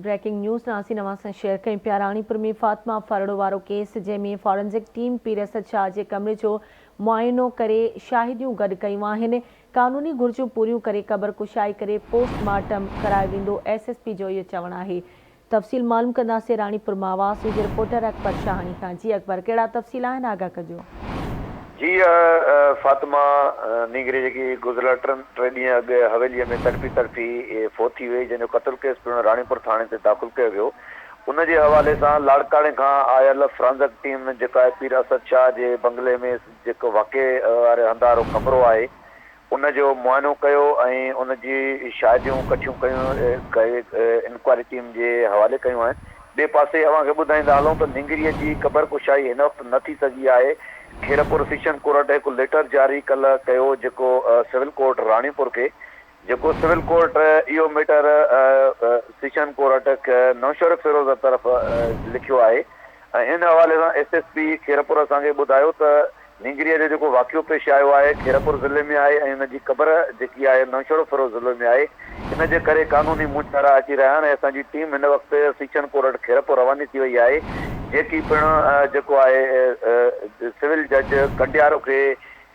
Breaking news नासी नवां सां शेयर कई पिया। राणीपुर में फातिमा फरड़ो वारो केस जंहिंमें फॉरेंसिक टीम पीर असद शाह जे कमरे जो मुआइनो करे शाहिदियूं गॾु कयूं आहिनि। कानूनी घुर्जूं पूरियूं करे क़बर कुशाई करे पोस्टमार्टम करायो वेंदो, एसएसपी जो इहो चवणु आहे। तफ़सील मालूम कंदासीं राणीपुर मां आवाज़ जे रिपोर्टर अकबर शाहानी खां। जी अकबर, कहिड़ा तफ़सील आहिनि, आगाह कजो। जी फातिमा नीगरे जेकी गुज़िरियल टे ॾींहं अॻु हवेलीअ में तड़पी फोत थी वई, जंहिंजो क़तल केस पिणु राणीपुर थाणे ते दाख़िल कयो वियो। उन जे हवाले सां लाड़काणे खां आयल फ्रांसक टीम जेका आहे पीर असद शाह जे बंगले में जेको वाक़े वारे हंधि वारो कमिरो आहे उन जो मुआइनो कयो ऐं उन जी शाहिदियूं कठियूं कयूं इंक्वायरी टीम जे हवाले कयूं आहिनि। ॿिए पासे अव्हांखे ॿुधाईंदा हलूं त निंगरीअ जी क़बर कुशाई हिन वक़्तु न थी सघी आहे। खेरपुर सेशन कोर्ट हिकु लेटर जारी कल्ह कयो, जेको सिविल कोर्ट राणीपुर खे, जेको सिविल कोर्ट इहो मैटर सेशन कोर्ट नौशर फिरोज़ तरफ़ लिखियो आहे। ऐं इन हवाले सां एसएसपी खेरपुर असांखे ॿुधायो त निंगरीअ जो जेको वाक़ियो पेश आयो आहे खेरपुर ज़िले में आहे ऐं हुनजी क़बर जेकी आहे नौशर फिरोज़ ज़िले में आहे। इन जे करे कानूनी मुशारा अची रहिया आहिनि ऐं असांजी टीम हिन वक़्तु सेशन कोर्ट खेरपुर रवानी थी वई आहे, जेकी पिणु जेको आहे सिविल जज कंडियारो खे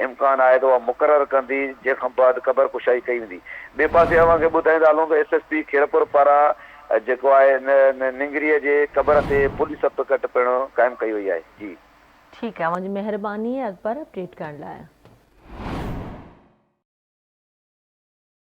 इम्कान आहे त उहा मुक़ररु कंदी, जंहिंखां बाद क़बर कुशाई कई वेंदी। ॿिए पासे अव्हांखे ॿुधाईंदा हलूं त एसएसपी खेरपुर पारां जेको आहे निंगरीअ जे क़बर ते पुलिस हथकट पिणु क़ाइमु कई वई आहे। जी ठीकु आहे, मुंहिंजी महिरबानी अकबर अपडेट करण लाइ।